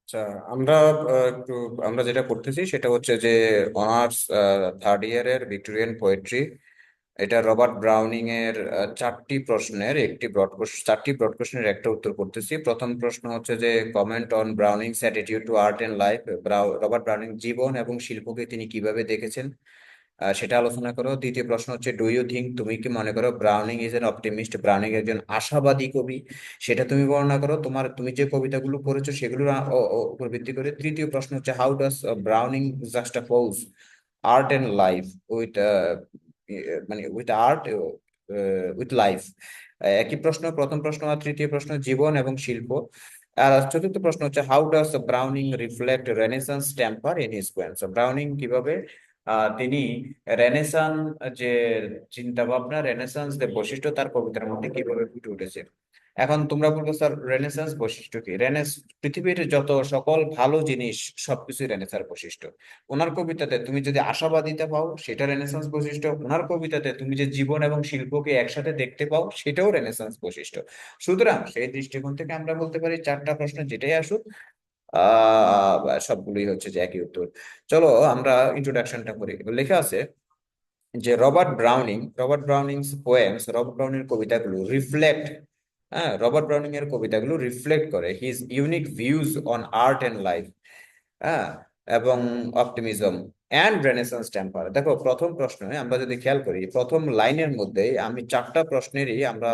আচ্ছা, আমরা একটু আমরা যেটা করতেছি সেটা হচ্ছে যে অনার্স থার্ড ইয়ারের ভিক্টোরিয়ান পোয়েট্রি। এটা রবার্ট ব্রাউনিং এর চারটি ব্রড কোশ্চেনের একটা উত্তর করতেছি। প্রথম প্রশ্ন হচ্ছে যে comment on Browning's attitude to art and life. Robert Browning জীবন এবং শিল্পকে তিনি কিভাবে দেখেছেন, সেটা আলোচনা করো। দ্বিতীয় প্রশ্ন হচ্ছে ডু ইউ থিঙ্ক, তুমি কি মনে করো Browning is an optimist, Browning একজন আশাবাদী কবি, সেটা তুমি বর্ণনা করো। তুমি যে কবিতাগুলো পড়েছো সেগুলোর উপর ভিত্তি করে। তৃতীয় প্রশ্ন হচ্ছে how does Browning juxtapose art and life with মানে উইথ আর্ট উইথ লাইফ। একই প্রশ্ন, প্রথম প্রশ্ন আর তৃতীয় প্রশ্ন জীবন এবং শিল্প। আর চতুর্থ প্রশ্ন হচ্ছে how does Browning reflect renaissance temper in his poems. Browning কিভাবে তিনি রেনেসান যে চিন্তা ভাবনা, রেনেসান্স যে বৈশিষ্ট্য তার কবিতার মধ্যে কিভাবে ফুটে উঠেছে। এখন তোমরা বলবো স্যার রেনেসান্স বৈশিষ্ট্য কি? পৃথিবীর যত সকল ভালো জিনিস সবকিছুই রেনেসার বৈশিষ্ট্য। ওনার কবিতাতে তুমি যদি আশাবাদিতা পাও সেটা রেনেসান্স বৈশিষ্ট্য, ওনার কবিতাতে তুমি যে জীবন এবং শিল্পকে একসাথে দেখতে পাও সেটাও রেনেসান্স বৈশিষ্ট্য। সুতরাং সেই দৃষ্টিকোণ থেকে আমরা বলতে পারি চারটা প্রশ্ন যেটাই আসুক সবগুলোই হচ্ছে যে একই উত্তর। চলো আমরা ইন্ট্রোডাকশনটা করি। লেখা আছে যে রবার্ট ব্রাউনিং এর কবিতাগুলো রিফ্লেক্ট, রবার্ট ব্রাউনিং এর কবিতাগুলো রিফ্লেক্ট করে his unique views on art and life, হ্যাঁ, এবং অপটিমিজম অ্যান্ড রেনেসান্স টেম্পার। দেখো প্রথম প্রশ্নে আমরা যদি খেয়াল করি, প্রথম লাইনের মধ্যে আমি চারটা প্রশ্নেরই আমরা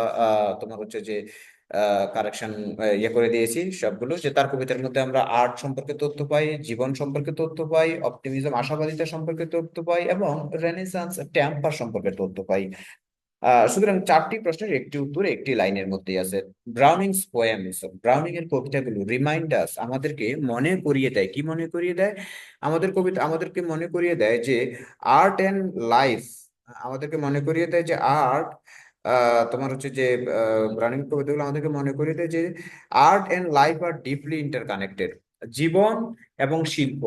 তোমার হচ্ছে যে কারেকশন ইয়ে করে দিয়েছি সবগুলো। যে তার কবিতার মধ্যে আমরা আর্ট সম্পর্কে তথ্য পাই, জীবন সম্পর্কে তথ্য পাই, অপটিমিজম আশাবাদিতা সম্পর্কে তথ্য পাই, এবং রেনেসান্স টেম্পার সম্পর্কে তথ্য পাই। সুতরাং চারটি প্রশ্নের একটি উত্তর একটি লাইনের মধ্যেই আছে। ব্রাউনিং এর কবিতাগুলো রিমাইন্ড আস, আমাদেরকে মনে করিয়ে দেয়। কি মনে করিয়ে দেয়? আমাদেরকে মনে করিয়ে দেয় যে আর্ট এন্ড লাইফ, আমাদেরকে মনে করিয়ে দেয় যে আর্ট, তোমার হচ্ছে যে ব্রাউনিং কবিতাগুলো আমাদেরকে মনে করিয়ে দেয় যে art and life are deeply interconnected. জীবন এবং শিল্প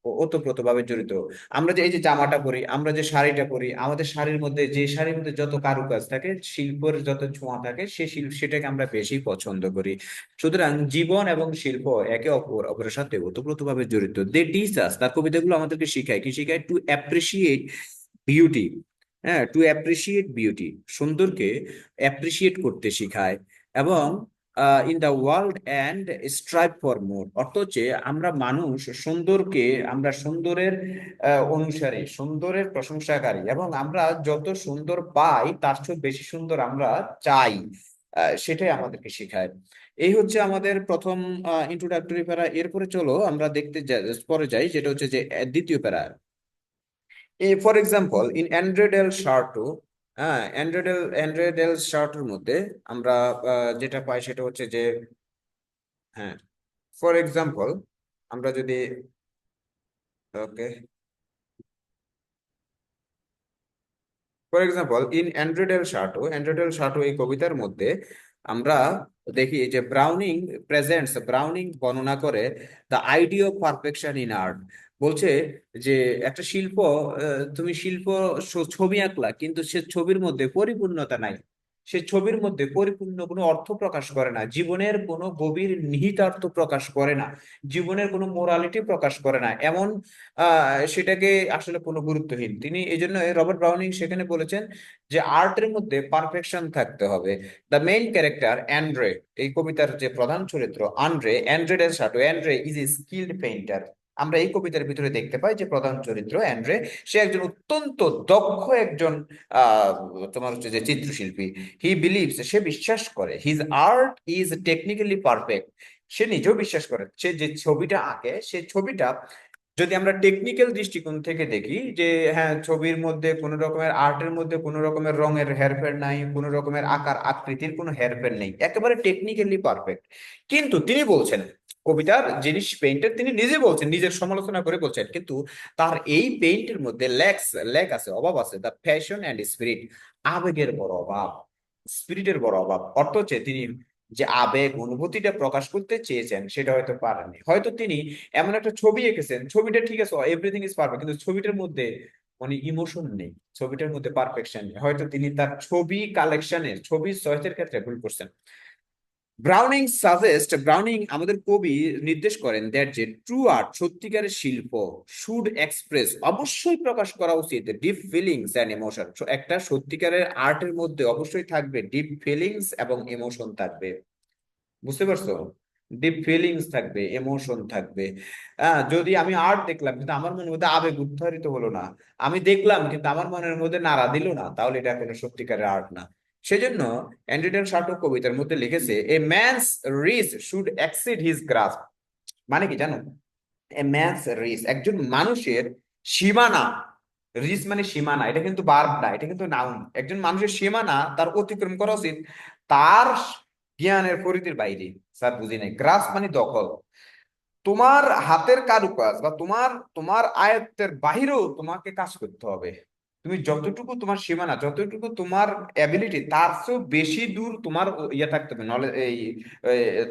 ওতপ্রোতভাবে জড়িত। আমরা যে এই যে জামাটা পরি, আমরা যে শাড়িটা পরি, আমাদের শাড়ির মধ্যে যত কারুকাজ থাকে, শিল্পের যত ছোঁয়া থাকে, সেটাকে আমরা বেশি পছন্দ করি। সুতরাং জীবন এবং শিল্প একে অপরের সাথে ওতপ্রোতভাবে জড়িত। দে টিচ আস, তার কবিতাগুলো আমাদেরকে শিখায়, কি শিখায়? To appreciate beauty. হ্যাঁ, টু অ্যাপ্রিসিয়েট বিউটি, সুন্দরকে অ্যাপ্রিসিয়েট করতে শিখায়। এবং in the world and strive for more, অর্থ হচ্ছে আমরা সুন্দরের অনুসারী, সুন্দরের প্রশংসাকারী, এবং আমরা যত সুন্দর পাই তার চেয়ে বেশি সুন্দর আমরা চাই। সেটাই আমাদেরকে শেখায়। এই হচ্ছে আমাদের প্রথম ইন্ট্রোডাক্টরি প্যারা। এরপরে চলো আমরা পরে যাই, যেটা হচ্ছে যে দ্বিতীয় প্যারা। ফর এক্সাম্পল ইন অ্যান্ড্রেডেল শার্টু, হ্যাঁ, অ্যান্ড্রেডেল শার্টুর মধ্যে আমরা যেটা পাই সেটা হচ্ছে যে, হ্যাঁ, ফর এক্সাম্পল আমরা যদি, ওকে, ফর এক্সাম্পল ইন অ্যান্ড্রেডেল শার্টু এই কবিতার মধ্যে আমরা দেখি যে ব্রাউনিং বর্ণনা করে the idea of perfection in art. বলছে যে একটা শিল্প, তুমি ছবি আঁকলা কিন্তু সে ছবির মধ্যে পরিপূর্ণতা নাই, সে ছবির মধ্যে পরিপূর্ণ কোনো অর্থ প্রকাশ করে না, জীবনের কোনো গভীর নিহিতার্থ প্রকাশ করে না, জীবনের কোনো মোরালিটি প্রকাশ করে না, এমন সেটাকে আসলে কোনো গুরুত্বহীন। তিনি এই জন্য রবার্ট ব্রাউনিং সেখানে বলেছেন যে আর্টের মধ্যে পারফেকশন থাকতে হবে। দ্য মেইন ক্যারেক্টার অ্যান্ড্রে, এই কবিতার যে প্রধান চরিত্র Andrea del Sarto, Andrea is a skilled painter. আমরা এই কবিতার ভিতরে দেখতে পাই যে প্রধান চরিত্র অ্যান্ড্রে, সে একজন অত্যন্ত দক্ষ একজন আহ তোমার হচ্ছে যে চিত্রশিল্পী। সে বিশ্বাস করে his art is technically perfect. সে নিজেও বিশ্বাস করে সে যে ছবিটা আঁকে সে ছবিটা, যদি আমরা টেকনিক্যাল দৃষ্টিকোণ থেকে দেখি যে হ্যাঁ, ছবির মধ্যে কোনো রকমের, আর্টের মধ্যে কোনো রকমের রঙের হেরফের নাই, কোনো রকমের আকার আকৃতির কোনো হেরফের নেই, একেবারে টেকনিক্যালি পারফেক্ট। কিন্তু তিনি বলছেন, কবিতার যিনি পেইন্টার তিনি নিজে বলছেন, নিজের সমালোচনা করে বলছেন, কিন্তু তার এই পেইন্টের মধ্যে ল্যাক আছে, অভাব আছে, দ্য প্যাশন অ্যান্ড স্পিরিট, আবেগের বড় অভাব, স্পিরিটের বড় অভাব। অর্থ হচ্ছে তিনি যে আবেগ অনুভূতিটা প্রকাশ করতে চেয়েছেন সেটা হয়তো পারেননি। হয়তো তিনি এমন একটা ছবি এঁকেছেন, ছবিটা ঠিক আছে, এভরিথিং ইজ পারফেক্ট, কিন্তু ছবিটার মধ্যে মানে ইমোশন নেই, ছবিটার মধ্যে পারফেকশন নেই। হয়তো তিনি তার ছবি চয়েসের ক্ষেত্রে ভুল করছেন। ব্রাউনিং আমাদের কবি নির্দেশ করেন দ্যাট যে ট্রু আর্ট, সত্যিকারের শিল্প, শুড এক্সপ্রেস, অবশ্যই প্রকাশ করা উচিত ডিপ ফিলিংস অ্যান্ড ইমোশন। একটা সত্যিকারের আর্টের মধ্যে অবশ্যই থাকবে ডিপ ফিলিংস এবং ইমোশন থাকবে। বুঝতে পারছো? ডিপ ফিলিংস থাকবে, ইমোশন থাকবে। যদি আমি আর্ট দেখলাম কিন্তু আমার মনের মধ্যে আবেগ উদ্ভারিত হলো না, আমি দেখলাম কিন্তু আমার মনের মধ্যে নাড়া দিল না, তাহলে এটা কোনো সত্যিকারের আর্ট না। সেজন্য অ্যান্ড্রিডেল সাটো কবিতার মধ্যে লিখেছে, a man's reach should exceed his grasp. মানে কি জানো? এ ম্যানস রিচ, একজন মানুষের সীমানা, রিচ মানে সীমানা, এটা কিন্তু ভার্ব না, এটা কিন্তু নাউন। একজন মানুষের সীমানা তার অতিক্রম করা উচিত তার জ্ঞানের পরিধির বাইরে। স্যার বুঝি নাই, গ্রাস মানে দখল। তোমার হাতের কারুকাজ বা তোমার তোমার আয়ত্তের বাহিরেও তোমাকে কাজ করতে হবে। তুমি যতটুকু তোমার সীমানা, যতটুকু তোমার অ্যাবিলিটি, তার চেয়েও বেশি দূর তোমার ইয়ে থাকতে হবে, নলেজ,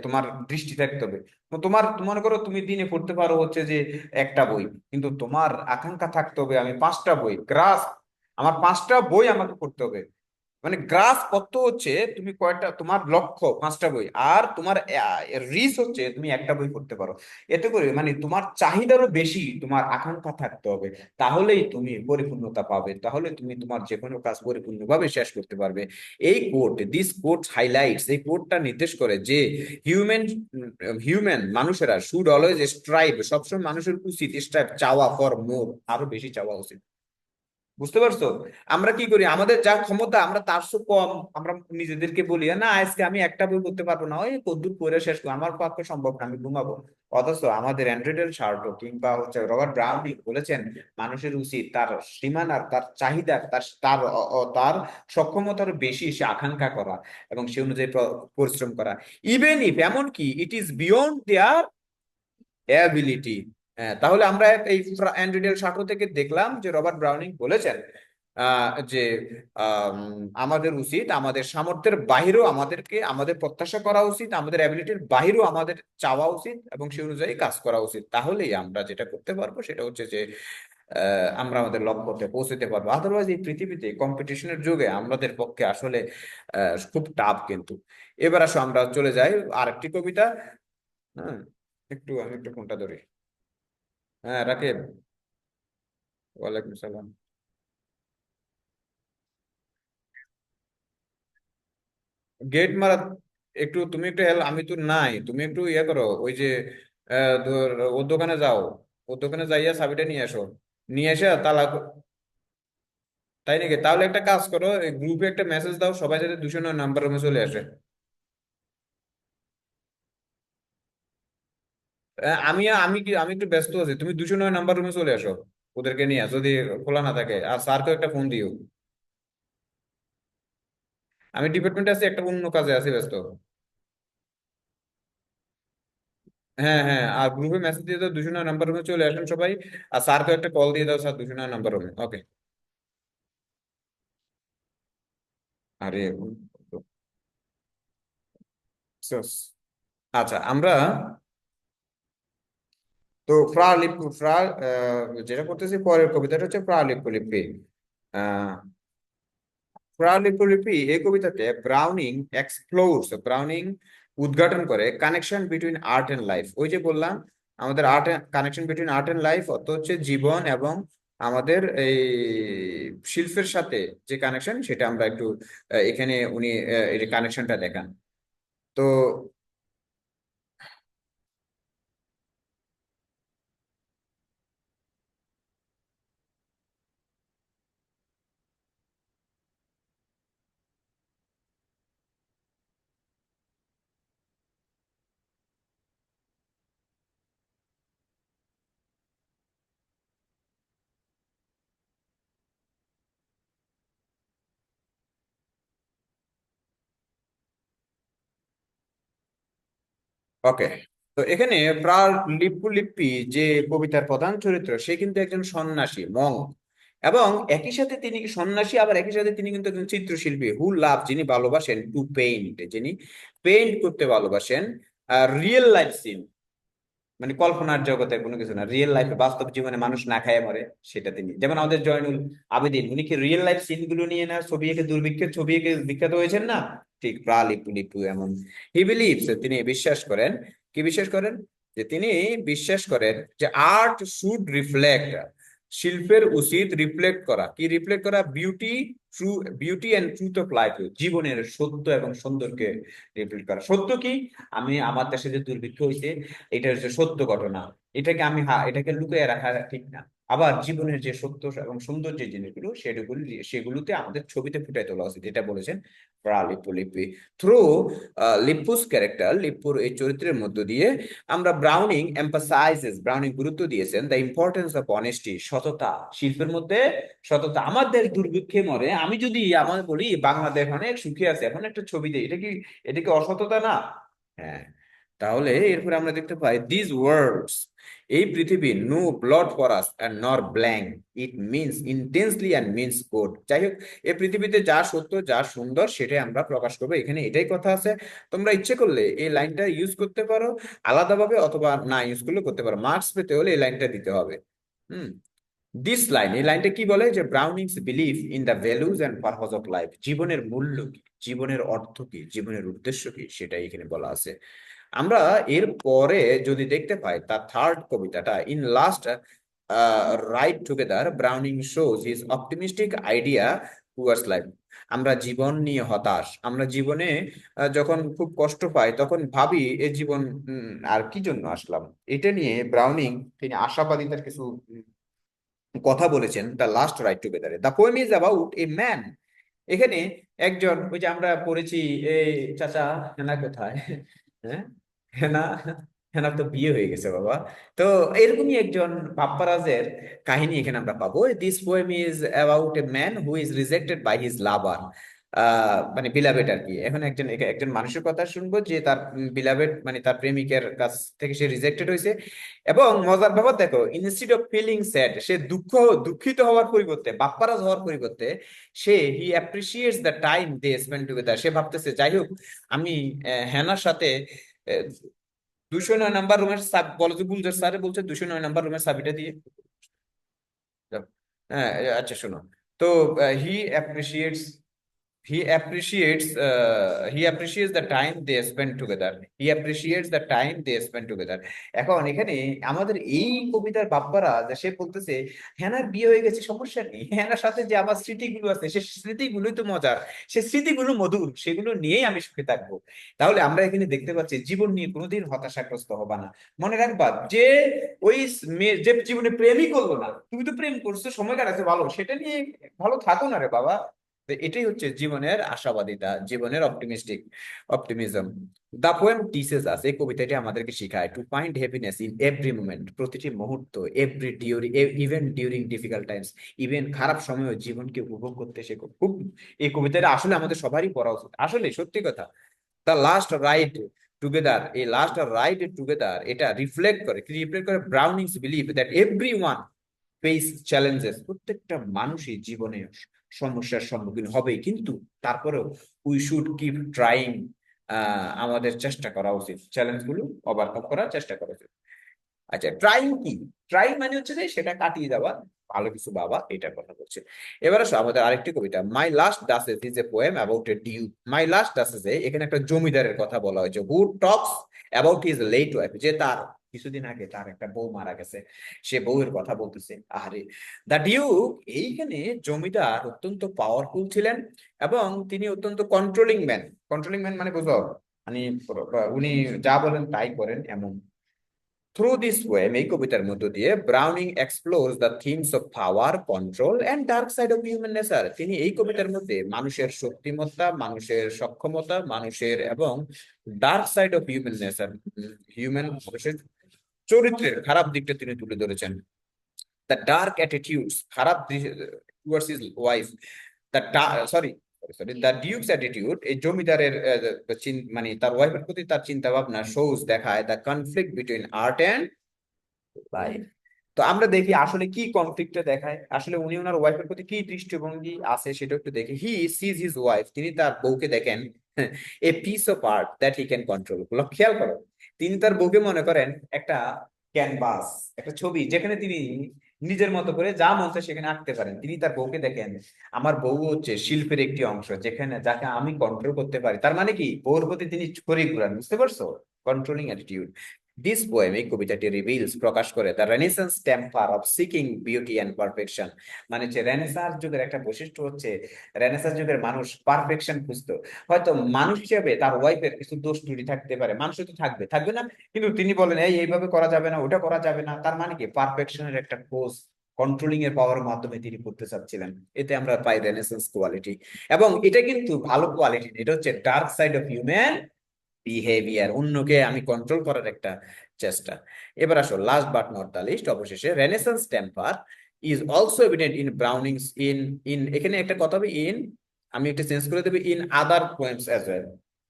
তোমার দৃষ্টি থাকতে হবে। তো তোমার মনে করো তুমি দিনে পড়তে পারো হচ্ছে যে একটা বই, কিন্তু তোমার আকাঙ্ক্ষা থাকতে হবে আমি 5টা বই গ্রাস, আমার 5টা বই আমাকে পড়তে হবে। মানে গ্রাস কত হচ্ছে তুমি কয়টা, তোমার লক্ষ্য 5টা বই, আর তোমার রিচ হচ্ছে তুমি একটা বই পড়তে পারো। এতে করে মানে তোমার চাহিদারও বেশি তোমার আকাঙ্ক্ষা থাকতে হবে। তাহলেই তুমি পরিপূর্ণতা পাবে, তাহলে তুমি তোমার যে কোনো কাজ পরিপূর্ণভাবে শেষ করতে পারবে। দিস কোট হাইলাইটস, এই কোটটা নির্দেশ করে যে হিউম্যান হিউম্যান মানুষেরা শুড অলওয়েজ স্ট্রাইভ, সবসময় মানুষের উচিত স্ট্রাইভ, চাওয়া ফর মোর, আরো বেশি চাওয়া উচিত। বুঝতে পারছো? আমরা কি করি, আমাদের যা ক্ষমতা আমরা তার চেয়ে কম, আমরা নিজেদেরকে বলি না আজকে আমি একটা বই করতে পারবো না, ওই কদ্দুর পড়ে শেষ করবো, আমার পক্ষে সম্ভব না, আমি ঘুমাবো। অথচ আমাদের অ্যান্ড্রেডেল শার্টো কিংবা হচ্ছে রবার্ট ব্রাউনি বলেছেন মানুষের উচিত তার সীমানার, তার চাহিদার, তার তার তার সক্ষমতার বেশি সে আকাঙ্ক্ষা করা এবং সে অনুযায়ী পরিশ্রম করা। ইভেন ইফ, এমনকি it is beyond there ability. হ্যাঁ, তাহলে আমরা এই অ্যান্ড্রিডেল শাটো থেকে দেখলাম যে রবার্ট ব্রাউনিং বলেছেন যে আমাদের উচিত আমাদের সামর্থ্যের বাহিরেও আমাদেরকে আমাদের প্রত্যাশা করা উচিত, আমাদের অ্যাবিলিটির বাহিরেও আমাদের চাওয়া উচিত এবং সেই অনুযায়ী কাজ করা উচিত। তাহলেই আমরা যেটা করতে পারবো সেটা হচ্ছে যে আমরা আমাদের লক্ষ্যতে পৌঁছতে পারবো। আদারওয়াইজ এই পৃথিবীতে কম্পিটিশনের যুগে আমাদের পক্ষে আসলে খুব টাফ কিন্তু। এবার আসো আমরা চলে যাই আরেকটি কবিতা। হ্যাঁ, আমি একটু ফোনটা ধরি। হ্যাঁ রাকিব, ওয়ালাইকুম সালাম। গেট মারা, একটু তুমি একটু আমি তো নাই, তুমি একটু ইয়ে করো, ওই যে ওর দোকানে যাও, ওর দোকানে যাইয়া চাবিটা নিয়ে আসো, নিয়ে এসে তালা তাই নাকি? তাহলে একটা কাজ করো, গ্রুপে একটা মেসেজ দাও সবাই যাতে 209 নাম্বার রুমে চলে আসে। আমি একটু ব্যস্ত আছি, তুমি 209 নাম্বার রুমে চলে আসো ওদেরকে নিয়ে, যদি খোলা না থাকে, আর স্যারকেও একটা ফোন দিও। আমি ডিপার্টমেন্টে আছি, একটা অন্য কাজে আছি, ব্যস্ত। হ্যাঁ হ্যাঁ, আর গ্রুপে মেসেজ দিয়ে দাও 209 নাম্বার রুমে চলে আসেন সবাই। আর স্যারকে একটা কল দিয়ে দাও, স্যার 209 নাম্বার রুমে, ওকে? আরে সস। আচ্ছা আমরা তো যেটা করতেছি, পরের কবিতাটা হচ্ছে প্রালিপলিপি। আহ প্রালিপলিপি, এই কবিতাতে ব্রাউনিং উদ্ঘাটন করে connection between art and life. ওই যে বললাম আমাদের connection between art and life অর্থ হচ্ছে জীবন এবং আমাদের এই শিল্পের সাথে যে কানেকশন, সেটা আমরা একটু এখানে উনি এই কানেকশনটা দেখান। তো ওকে, তো এখানে লিপি যে কবিতার প্রধান চরিত্র, সে কিন্তু একজন সন্ন্যাসী মঙ্ক, এবং একই সাথে তিনি সন্ন্যাসী, আবার একই সাথে তিনি কিন্তু একজন চিত্রশিল্পী, যিনি ভালোবাসেন টু পেইন্ট, যিনি পেইন্ট করতে ভালোবাসেন রিয়েল লাইফ সিন। মানে কল্পনার জগতের কোনো কিছু না, রিয়েল লাইফে বাস্তব জীবনে মানুষ না খায় মরে, সেটা তিনি। যেমন আমাদের জয়নুল আবেদিন, উনি কি রিয়েল লাইফ সিন গুলো নিয়ে না ছবি এঁকে, দুর্ভিক্ষের ছবি এঁকে বিখ্যাত হয়েছেন না? ঠিক প্রা লিপু লিপু এমন। হি বিলিভস, তিনি বিশ্বাস করেন, কি বিশ্বাস করেন, যে তিনি বিশ্বাস করেন যে আর্ট শুড রিফ্লেক্ট, শিল্পের উচিত রিফ্লেক্ট করা, কি রিফ্লেক্ট করা, beauty, true, beauty and truth of life, জীবনের সত্য এবং সৌন্দর্যকে রিফ্লেক্ট করা। সত্য কি? আমি আমার দেশে যে দুর্ভিক্ষ হয়েছে, এটা হচ্ছে সত্য ঘটনা, এটাকে আমি এটাকে লুকিয়ে রাখা ঠিক না। আবার জীবনের যে সত্য এবং সৌন্দর্যের জিনিসগুলো, সেগুলোতে আমাদের ছবিতে ফুটাই তোলা উচিত, যেটা বলেছেন লিপু লিপি। থ্রু লিপুস ক্যারেক্টার, লিপুর এই চরিত্রের মধ্য দিয়ে আমরা ব্রাউনিং গুরুত্ব দিয়েছেন দ্য ইম্পর্টেন্স অফ অনেস্টি, সততা, শিল্পের মধ্যে সততা। আমাদের দুর্ভিক্ষে মরে, আমি যদি আমার বলি বাংলাদেশ অনেক সুখী আছে, এখন একটা ছবি দিই, এটা কি অসততা না? হ্যাঁ। তাহলে এরপরে আমরা দেখতে পাই দিস ওয়ার্ডস, এই পৃথিবী, no blood for us and nor blank, it means intensely and means good. যাই হোক, এই পৃথিবীতে যা সত্য যা সুন্দর সেটাই আমরা প্রকাশ করবো, এখানে এটাই কথা আছে। তোমরা ইচ্ছে করলে এই লাইনটা ইউজ করতে পারো আলাদাভাবে, অথবা না ইউজ করলে করতে পারো, মার্কস পেতে হলে এই লাইনটা দিতে হবে। হুম। দিস লাইন, এই লাইনটা কি বলে, যে Browning's believe in the values and purpose of life, জীবনের মূল্য কি, জীবনের অর্থ কি, জীবনের উদ্দেশ্য কি, সেটাই এখানে বলা আছে। আমরা এর পরে যদি দেখতে পাই তার থার্ড কবিতাটা, in last right together Browning shows his optimistic idea towards life. আমরা জীবন নিয়ে হতাশ, আমরা জীবনে যখন খুব কষ্ট পাই তখন ভাবি এ জীবন আর কি জন্য আসলাম, এটা নিয়ে ব্রাউনিং তিনি আশাবাদিতার কিছু কথা বলেছেন দ্য লাস্ট রাইট টুগেদারে। The poem is about a man, এখানে একজন, ওই যে আমরা পড়েছি, এই চাচা হেনা কোথায়, হ্যাঁ, হেনা, হেনার তো বিয়ে হয়ে গেছে বাবা। তো এরকমই একজন বাপ্পারাজের কাহিনী এখানে আমরা পাবো। This poem is about a man who is rejected by his lover, মানে বিলাবেট আর কি। এখন একজন মানুষের কথা শুনবো যে তার বিলাবেট মানে তার প্রেমিকের কাছ থেকে সে রিজেক্টেড হয়েছে। এবং মজার ব্যাপার দেখো, ইনস্টিড অফ ফিলিং স্যাড, সে দুঃখিত হওয়ার পরিবর্তে, বাপ্পারাজ হওয়ার পরিবর্তে, he appreciates the time they spend together, সে ভাবতেছে যাই হোক আমি হ্যানার সাথে 209 নম্বর রুমের, বলো যে গুলজার স্যারে বলছে 209 নম্বর রুমের চাবিটা দিয়ে। হ্যাঁ, আচ্ছা শোনো। তো হি appreciates he appreciates the time they spend together, এখন এখানে আমাদের এই কবিতার বাপ্পারা যে সে বলতেছে হ্যানার বিয়ে হয়ে গেছে, সমস্যা নেই, হ্যানার সাথে যে আমার স্মৃতিগুলো আছে সে স্মৃতিগুলোই তো মজার, সে স্মৃতিগুলো মধুর, সেগুলো নিয়েই আমি সুখে থাকবো। তাহলে আমরা এখানে দেখতে পাচ্ছি জীবন নিয়ে কোনোদিন হতাশাগ্রস্ত হবা না। মনে রাখবা যে ওই মেয়ে যে জীবনে প্রেমই করলো না, তুমি তো প্রেম করছো, সময় কাটাচ্ছে ভালো, সেটা নিয়ে ভালো থাকো না রে বাবা। তো এটাই হচ্ছে জীবনের আশাবাদিতা, জীবনের অপটিমিজম। দা পোয়েম টিচেস আস, এই কবিতাটি আমাদেরকে শেখায় to find happiness in every moment, প্রতিটি মুহূর্ত, every during, even during difficult Times, even খারাপ সময়ও জীবনকে উপভোগ করতে শেখো। খুব, এই কবিতাটা আসলে আমাদের সবারই পড়া উচিত, আসলে সত্যি কথা। দ্য লাস্ট রাইড টুগেদার, এই লাস্ট রাইড টুগেদার এটা রিফ্লেক্ট করে, কি রিফ্লেক্ট করে, ব্রাউনিংস believe that every one face challenges, প্রত্যেকটা মানুষই জীবনে সমস্যার সম্মুখীন হবে, কিন্তু তারপরেও উই শুড কিপ ট্রাইং, আমাদের চেষ্টা করা উচিত, চ্যালেঞ্জ গুলো ওভারকাম করার চেষ্টা করা উচিত। আচ্ছা, ট্রাইং কি? ট্রাইং মানে হচ্ছে যে সেটা কাটিয়ে দেওয়া, ভালো কিছু বাবা, এটার কথা বলছে। এবার আসো আমাদের আরেকটি কবিতা, my last duchess is a poem about a duke. My last duchess, এখানে একটা জমিদারের কথা বলা হয়েছে, who talks about his late wife, যে তার কিছুদিন আগে তার একটা বউ মারা গেছে, সে বউয়ের কথা বলতেছে। আরে, দা ডিউক, এইখানে জমিদার অত্যন্ত পাওয়ারফুল ছিলেন এবং তিনি অত্যন্ত কন্ট্রোলিং ম্যান মানে বুঝো, মানে উনি যা বলেন তাই করেন এমন। থ্রু দিস পোয়েম, এই কবিতার মধ্য দিয়ে Browning explores the themes of power, control and dark side of human nature, তিনি এই কবিতার মধ্যে মানুষের শক্তিমত্তা, মানুষের সক্ষমতা, মানুষের এবং dark side of human nature, মানুষের চরিত্রের খারাপ দিকটা তিনি তুলে ধরেছেন। দ্য ডার্ক অ্যাটিটিউডস, খারাপ towards his wife, the sorry sorry the Duke's attitude, এই জমিদারের মানে তার ওয়াইফের প্রতি তার চিন্তা ভাবনা, শোজ দেখায় the conflict between art and life. তো আমরা দেখি আসলে কি কনফ্লিক্টটা দেখায়, আসলে উনি ওনার ওয়াইফের প্রতি কি দৃষ্টিভঙ্গি আছে সেটা একটু দেখি। হি সিজ হিজ ওয়াইফ, তিনি তার বউকে দেখেন a piece of art that he can control. খেয়াল করো, তিনি তার বউকে মনে করেন একটা ক্যানভাস, একটা ছবি যেখানে তিনি নিজের মতো করে যা মন চায় সেখানে আঁকতে পারেন। তিনি তার বউকে দেখেন আমার বউ হচ্ছে শিল্পের একটি অংশ যেখানে যাকে আমি কন্ট্রোল করতে পারি। তার মানে কি বউর প্রতি তিনি ছড়ি ঘুরান, বুঝতে পারছো? Controlling attitude. দিস পোয়েম, এই কবিতাটি রিভিলস, প্রকাশ করে the renaissance temper of seeking beauty and perfection. মানে যে রেনেসাঁস যুগের একটা বৈশিষ্ট্য হচ্ছে, রেনেসাঁস যুগের মানুষ পারফেকশন খুঁজতো। হয়তো মানুষ হিসেবে তার ওয়াইফের কিছু দোষ ত্রুটি থাকতে পারে, মানুষের তো থাকবে, থাকবে না? কিন্তু তিনি বলেন এই এইভাবে করা যাবে না, ওটা করা যাবে না। তার মানে কি পারফেকশনের একটা খোঁজ কন্ট্রোলিং এর পাওয়ার মাধ্যমে তিনি করতে চাচ্ছিলেন। এতে আমরা পাই রেনেসান্স কোয়ালিটি। এবং এটা কিন্তু ভালো কোয়ালিটি, এটা হচ্ছে dark side of human behaviour, অন্যকে আমি কন্ট্রোল করার একটা চেষ্টা। এবার আসো last but not the least, অবশেষে renaissance temper is also evident in Browning's in in এখানে একটা কথা হবে ইন, আমি একটা চেঞ্জ করে দেবো, in other poems as well.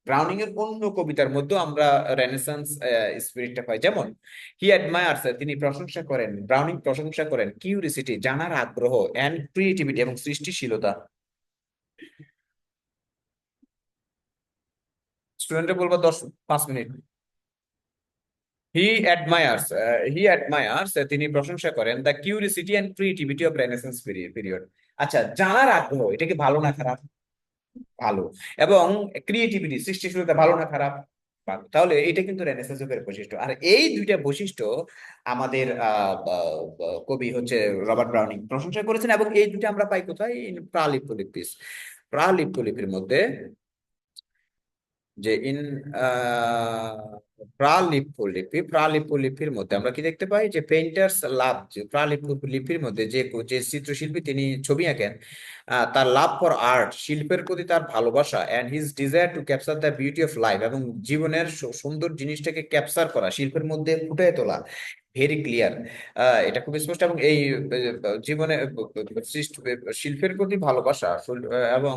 Browning এর অন্য কবিতার মধ্যেও আমরা রেনেসান্স স্পিরিটটা পাই। যেমন হি অ্যাডমায়ার্স, তিনি প্রশংসা করেন, ব্রাউনিং প্রশংসা করেন কিউরিসিটি, জানার আগ্রহ, এন্ড ক্রিয়েটিভিটি, এবং সৃষ্টিশীলতা। স্টুডেন্টরা বলবো 5 মিনিট। হি অ্যাডমায়ার্স, তিনি প্রশংসা করেন the curiosity and creativity of Renaissance period. আচ্ছা, জানার আগ্রহ, এটা কি ভালো না খারাপ? ভালো। এবং ক্রিয়েটিভিটি, সৃষ্টিশীলতা, ভালো না খারাপ? ভালো। তাহলে এটা কিন্তু রেনেসাঁ যুগের বৈশিষ্ট্য। আর এই দুইটা বৈশিষ্ট্য আমাদের কবি হচ্ছে রবার্ট ব্রাউনিং প্রশংসা করেছেন। এবং এই দুইটা আমরা পাই কোথায়? প্রালিপ্যলিপিস। প্রালিপ্যলিপির মধ্যে, যে ইন প্রালিপুলিপির মধ্যে আমরা কি দেখতে পাই? যে পেইন্টার্স লাভ, যে প্রালিপুলিপির মধ্যে যে যে চিত্রশিল্পী তিনি ছবি আঁকেন, তার লাভ ফর আর্ট, শিল্পের প্রতি তার ভালোবাসা, and his desire to capture the beauty of life, এবং জীবনের সুন্দর জিনিসটাকে ক্যাপচার করা, শিল্পের মধ্যে ফুটিয়ে তোলা, ভেরি ক্লিয়ার। এটা খুব স্পষ্ট। এবং এই জীবনে শিল্পের প্রতি ভালোবাসা, এবং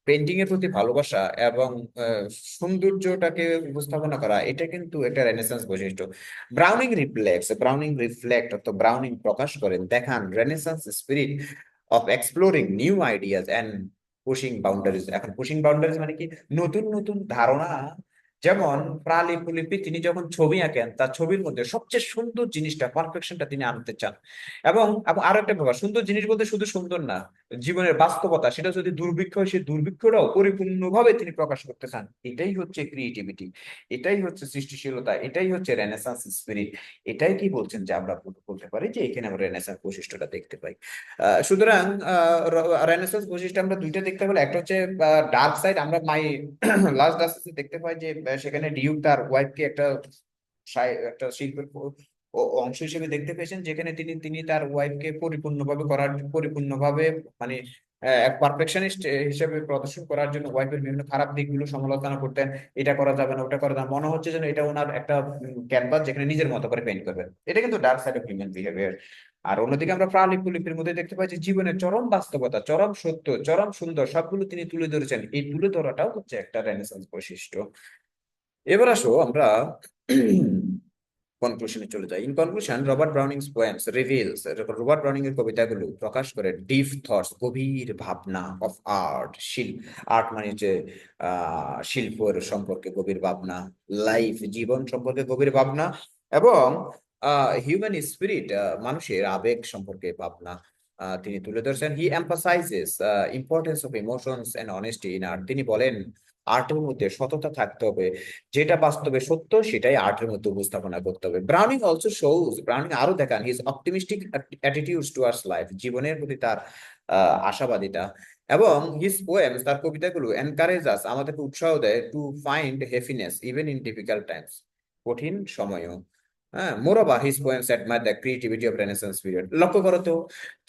পেন্টিং এর প্রতি ভালোবাসা, এবং আহ, সৌন্দর্যটাকে উপস্থাপনা করা, এটা কিন্তু একটা রেনেসান্স বৈশিষ্ট্য। ব্রাউনিং রিফ্লেক্ট, অর্থাৎ ব্রাউনিং প্রকাশ করেন, দেখান Renaissance spirit of exploring new ideas and pushing boundaries. এখন পুশিং বাউন্ডারিজ মানে কি? নতুন নতুন ধারণা। যেমন প্রালিপুলিপি, তিনি যখন ছবি আঁকেন তার ছবির মধ্যে সবচেয়ে সুন্দর জিনিসটা, পারফেকশনটা তিনি আনতে চান। এবং এবং আরো একটা ব্যাপার, সুন্দর জিনিস বলতে শুধু সুন্দর না, জীবনের বাস্তবতা, সেটা যদি দুর্ভিক্ষ হয় সেই দুর্ভিক্ষটাও পরিপূর্ণভাবে তিনি প্রকাশ করতে চান। এটাই হচ্ছে ক্রিয়েটিভিটি, এটাই হচ্ছে সৃষ্টিশীলতা, এটাই হচ্ছে রেনেসান্স স্পিরিট। এটাই কি বলছেন যে আমরা বলতে পারি যে এখানে আমরা রেনেসান্স বৈশিষ্ট্যটা দেখতে পাই। সুতরাং রেনেসান্স বৈশিষ্ট্য আমরা দুইটা দেখতে পেলাম। একটা হচ্ছে ডার্ক সাইড, আমরা মাই লাস্ট ডাস্টে দেখতে পাই যে সেখানে ডিউক তার ওয়াইফকে একটা শিল্পের অংশ হিসেবে দেখতে পেয়েছেন, যেখানে তিনি তিনি তার ওয়াইফকে পরিপূর্ণভাবে মানে এক পারফেকশনিস্ট হিসেবে প্রদর্শন করার জন্য ওয়াইফের বিভিন্ন খারাপ দিকগুলো সমালোচনা করতেন। এটা করা যাবে না, ওটা করা যাবে না। মনে হচ্ছে যেন এটা ওনার একটা ক্যানভাস যেখানে নিজের মতো করে পেইন্ট করবেন। এটা কিন্তু dark side of human behaviour. আর অন্যদিকে আমরা প্রালিপুলিপির মধ্যে দেখতে পাই যে জীবনের চরম বাস্তবতা, চরম সত্য, চরম সুন্দর সবগুলো তিনি তুলে ধরেছেন। এই তুলে ধরাটাও হচ্ছে একটা রেনেসান্স বৈশিষ্ট্য। এবার আসো আমরা কনক্লুশনে চলে যাই। In conclusion, Robert ব্রাউনিংস poems reveals, Robert Browning এর কবিতাগুলো প্রকাশ করে ডিপ থটস, গভীর ভাবনা, অফ আর্ট, আর্ট মানে যে শিল্পের সম্পর্কে গভীর ভাবনা, লাইফ জীবন সম্পর্কে গভীর ভাবনা, এবং হিউম্যান স্পিরিট মানুষের আবেগ সম্পর্কে ভাবনা তিনি তুলে ধরছেন। He emphasises importance of emotions and honesty in art. তিনি বলেন আর্টের মধ্যে সততা থাকতে হবে, যেটা বাস্তবে সত্য সেটাই আর্টের মধ্যে উপস্থাপনা করতে হবে। ব্রাউনিং আরো দেখান his optimistic attitudes towards life, জীবনের প্রতি তার আশাবাদিতা। এবং হিজ পোয়েমস, তার কবিতাগুলো এনকারেজ আস, আমাদেরকে উৎসাহ দেয়, to find happiness even in difficult Times, কঠিন সময়ও। হ্যাঁ, moreover his poems admire the creativity of Renaissance period. লক্ষ্য করো তো,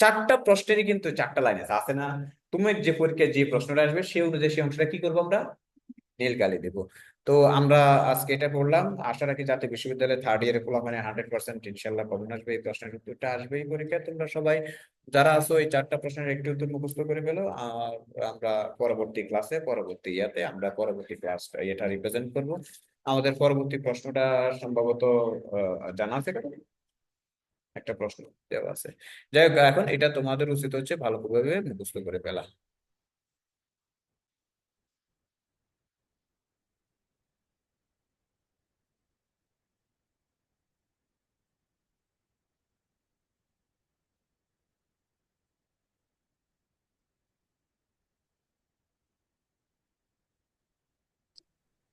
চারটা প্রশ্নেরই কিন্তু চারটা লাইন আছে, আছে না? তুমি যে পরীক্ষায় যে প্রশ্নটা আসবে সেই অনুযায়ী সেই অংশটা কি করবো আমরা? নীল কালি দেব। তো আমরা আজকে এটা পড়লাম। আশা রাখি যাতে বিশ্ববিদ্যালয়ে থার্ড ইয়ারে পোলা মানে 100% ইনশাল্লাহ কমন আসবে, এই প্রশ্নের উত্তরটা আসবেই পরীক্ষায়। তোমরা সবাই যারা আছো এই চারটা প্রশ্নের একটি উত্তর মুখস্থ করে ফেলো। আর আমরা পরবর্তী ক্লাসে, পরবর্তী ইয়াতে আমরা পরবর্তী ক্লাস এটা রিপ্রেজেন্ট করব। আমাদের পরবর্তী প্রশ্নটা সম্ভবত জানা আছে কারো? একটা প্রশ্ন দেওয়া আছে। যাই হোক, এখন এটা তোমাদের উচিত হচ্ছে ভালোভাবে মুখস্থ করে ফেলা।